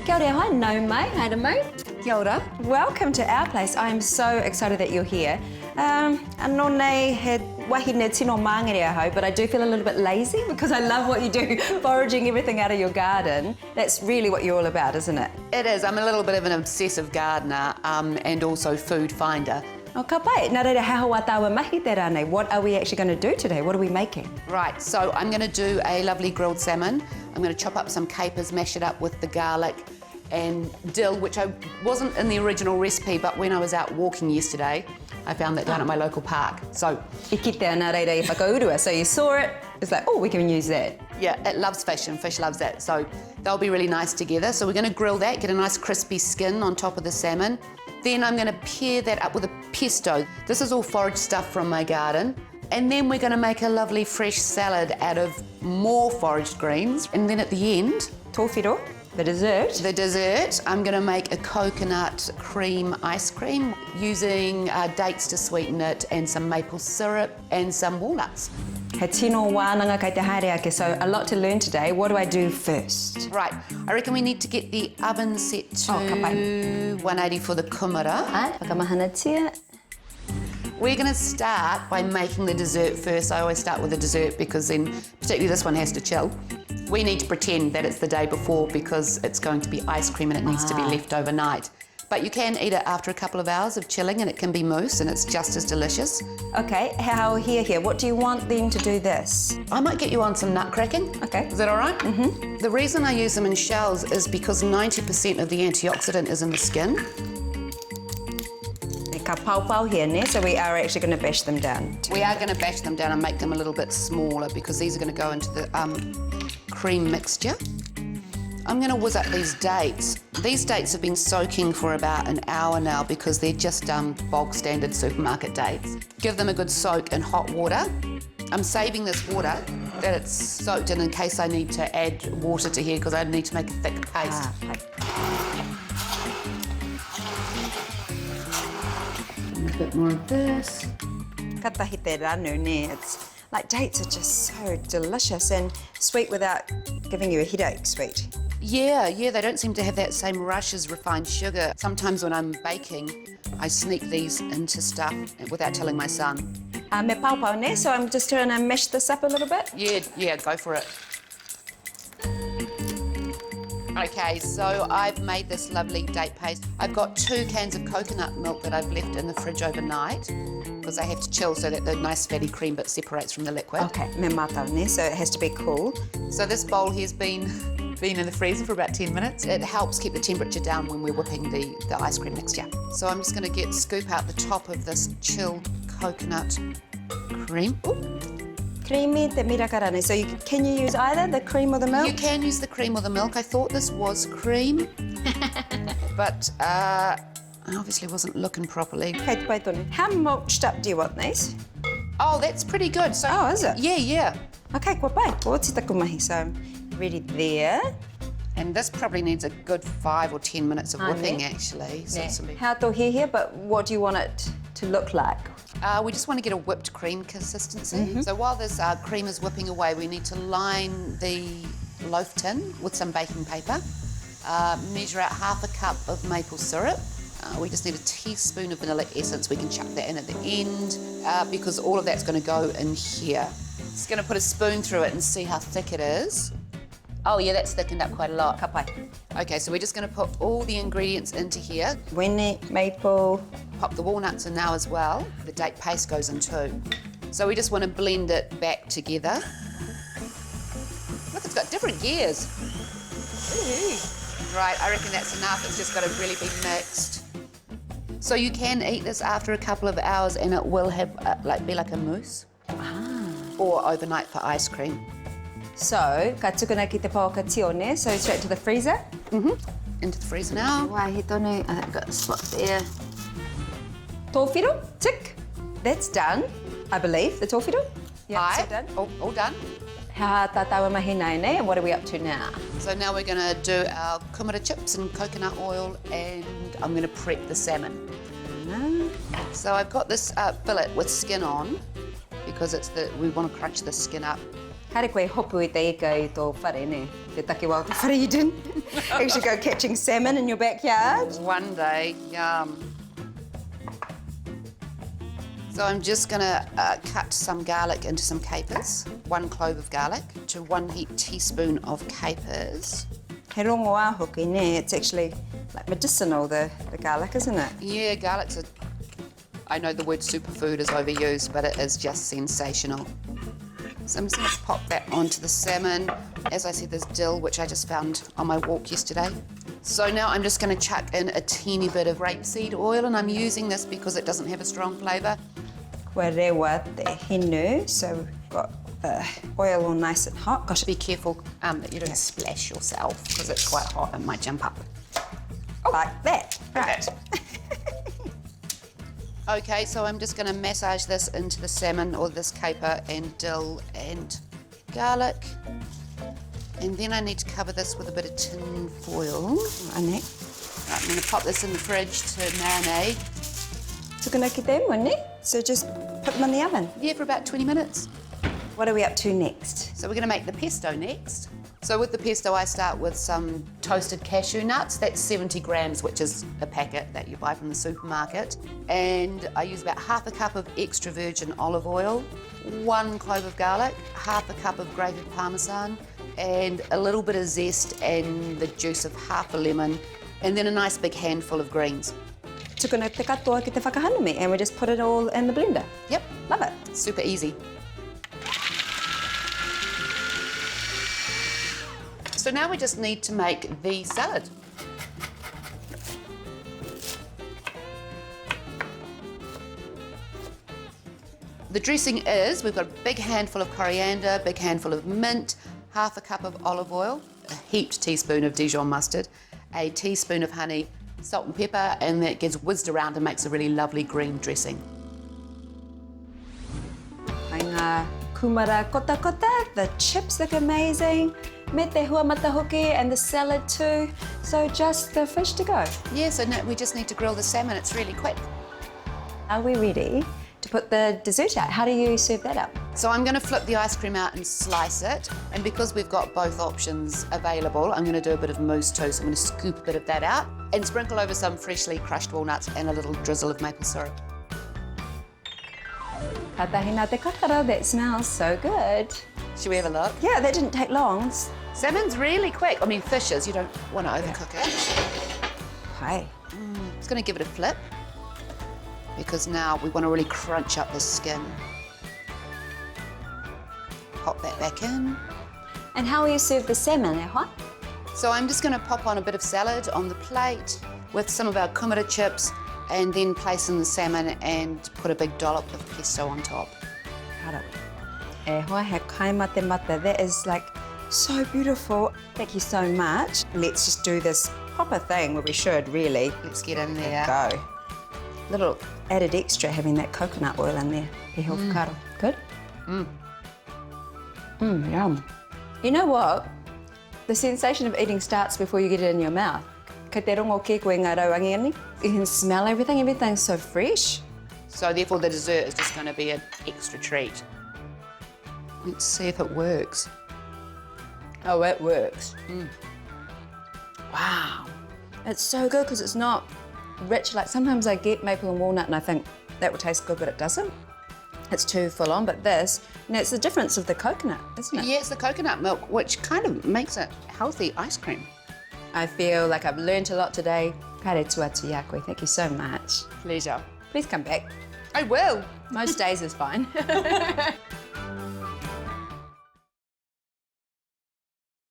Kia ora Whānau, mate. Haere, mate. Kia ora. Welcome to our place. I am so excited that you're here. Anō nei he wahine tino māngere ahau, but I do feel a little bit lazy because I love what you do, foraging everything out of your garden. That's really what you're all about, isn't it? It is. I'm a little bit of an obsessive gardener and also food finder. Oh, ka pai. Nā reira, how wa tawa mahi te rānei. What are we actually going to do today? What are we making? Right, so I'm going to do a lovely grilled salmon. I'm going to chop up some capers, mash it up with the garlic and dill, which I wasn't in the original recipe, but when I was out walking yesterday, I found that down at my local park. So, I ki te nā reira I whakaurua. So you saw it, it's like, oh, we can use that. yeah, it loves fish and fish loves that. So they'll be really nice together. So we're going to grill that, get a nice crispy skin on top of the salmon. Then I'm going to pair that up with a pesto. This is all forage stuff from my garden. And then we're going to make a lovely fresh salad out of more foraged greens. And then at the end, Tōwhiro, the dessert. the dessert, I'm going to make a coconut cream ice cream using dates to sweeten it and some maple syrup and some walnuts. He tino wānanga kei te haere ake, so a lot to learn today. What do I do first? Right, I reckon we need to get the oven set to ka pai. 180 for the Kūmara. Ai, whakamahanatia. We're going to start by making the dessert first. I always start with the dessert because then, particularly this one has to chill. We need to pretend that it's the day before because it's going to be ice cream and it needs to be left overnight. But you can eat it after a couple of hours of chilling and it can be mousse and it's just as delicious. Okay, here. What do you want then to do this? I might get you on some nut cracking. Okay. Is that all right? Mm-hmm. The reason I use them in shells is because 90% of the antioxidant is in the skin. Ka pau here, ne? So we are actually going to bash them down. We are going to bash them down and make them a little bit smaller because these are going to go into the cream mixture. I'm going to whiz up these dates. These dates have been soaking for about an hour now because they're just bog standard supermarket dates. Give them a good soak in hot water. I'm saving this water that it's soaked in case I need to add water to here because I need to make a thick paste. A bit more of this. Ka tahi te ranu, ne? It's like dates are just so delicious and sweet without giving you a headache sweet. Yeah, they don't seem to have that same rush as refined sugar. Sometimes when I'm baking, I sneak these into stuff without telling my son. Me pau, ne? So I'm just trying to mash this up a little bit. Yeah, go for it. Okay, so I've made this lovely date paste. I've got 2 cans of coconut milk that I've left in the fridge overnight because they have to chill so that the nice fatty cream bit separates from the liquid. Okay, me mātau, ne? So it has to be cool. So this bowl here's been in the freezer for about 10 minutes. It helps keep the temperature down when we're whipping the ice cream mixture. So I'm just going to scoop out the top of this chilled coconut cream. Ooh. Creamy te mirakarane. So can you use either the cream or the milk? You can use the cream or the milk. I thought this was cream, but I obviously wasn't looking properly. Kei te pai tonu. How mulched up do you want these? Oh, that's pretty good. So, oh, is it? Yeah. Okay, kua pai. Kua ti taku mahi. So ready there. And this probably needs a good 5 or 10 minutes of whipping, actually. So How to here, but what do you want it to look like? We just want to get a whipped cream consistency. So while this cream is whipping away, we need to line the loaf tin with some baking paper. Measure out half a cup of maple syrup. We just need a teaspoon of vanilla essence. We can chuck that in at the end because all of that's going to go in here. Just going to put a spoon through it and see how thick it is. Oh yeah, that's thickened up quite a lot. Ka pai. Okay, so we're just going to put all the ingredients into here. Wene, maple. Pop the walnuts in now as well. The date paste goes in too. So we just want to blend it back together. Look, it's got different gears. Ooh. Right, I reckon that's enough. It's just got to really be mixed. So you can eat this after a couple of hours and it will have be like a mousse. Or overnight for ice cream. So, ka tukuna ki te pāoka tio, ne? So straight to the freezer? Into the freezer now. Wai, he tonu. I've got a spot there. Tōwhiro, tick. That's done, I believe, the tōwhiro. Yeah, Aye, so done. all done. Ha tātaua mahi nei, ne? And what are we up to now? So now we're going to do our Kūmara chips and coconut oil and I'm going to prep the salmon. So I've got this fillet with skin on because we want to crunch the skin up. Haere koe hopu I te ika I tō whare, ne? Te take wā whare you didn't actually go catching salmon in your backyard. One day, yum. So I'm just gonna cut some garlic into some capers. 1 clove of garlic to 1 teaspoon of capers. He rongo a hoki, ne? It's actually like medicinal, the garlic, isn't it? Yeah, garlic's I know the word superfood is overused, but it is just sensational. So I'm just going to pop that onto the salmon. As I said, there's dill, which I just found on my walk yesterday. So now I'm just going to chuck in a teeny bit of rapeseed oil, and I'm using this because it doesn't have a strong flavour. Kua rewa te hinu, so we've got the oil all nice and hot. Gosh, Be careful that you don't splash yourself because it's quite hot and might jump up. like that. Right. Okay, so I'm just going to massage this into the salmon or this caper and dill and garlic. And then I need to cover this with a bit of tin foil. Ane. Right, I'm going to pop this in the fridge to marinate. Tukanaki te mone. So just put them in the oven. Yeah, for about 20 minutes. What are we up to next? So we're going to make the pesto next. So with the pesto, I start with some toasted cashew nuts. That's 70 grams, which is a packet that you buy from the supermarket. And I use about half a cup of extra virgin olive oil, 1 clove of garlic, half a cup of grated parmesan, and a little bit of zest and the juice of half a lemon, and then a nice big handful of greens. Tukuna te katoa ki te whakahanumi, and we just put it all in the blender. Yep, Love it. super easy. So now we just need to make the salad. The dressing is, we've got a big handful of coriander, big handful of mint, half a cup of olive oil, a heaped teaspoon of Dijon mustard, a teaspoon of honey, salt and pepper, and that gets whizzed around and makes a really lovely green dressing. Ai ngā Kūmara kota kota, the chips look amazing. Me te hua mata hoki and the salad too. So just the fish to go. Yeah, so now we just need to grill the salmon, it's really quick. Are we ready to put the dessert out? How do you serve that up? So I'm going to flip the ice cream out and slice it, and because we've got both options available, I'm going to do a bit of mousse too, so I'm going to scoop a bit of that out and sprinkle over some freshly crushed walnuts and a little drizzle of maple syrup. Ka tahina te kakaro, that smells so good. Should we have a look? Yeah, that didn't take long. Salmon's really quick. I mean, fishes, you don't want to overcook it. Hi. Just going to give it a flip because now we want to really crunch up the skin. Pop that back in. And how will you serve the salmon, e hoa? So I'm just going to pop on a bit of salad on the plate with some of our Kūmara chips, and then place in the salmon and put a big dollop of pesto on top. Karawi. E hoa he kaima te mata. That is like so beautiful. Thank you so much. Let's just do this proper thing where we should really Let's get in there. go. Little added extra having that coconut oil in there. He karo. Good? Yum. You know what? The sensation of eating starts before you get it in your mouth. Kei te rongo ke koe ngā rauangi. You can smell everything. Everything's so fresh. So therefore the dessert is just going to be an extra treat. Let's see if it works. Oh, it works. Wow. It's so good because it's not rich. Like sometimes I get maple and walnut and I think that would taste good, but it doesn't. It's too full on, but this, it's the difference of the coconut, isn't it? Yeah, it's the coconut milk, which kind of makes it healthy ice cream. I feel like I've learnt a lot today. Kare tuatu yakoi, thank you so much. Pleasure. Please come back. I will. Most days is fine.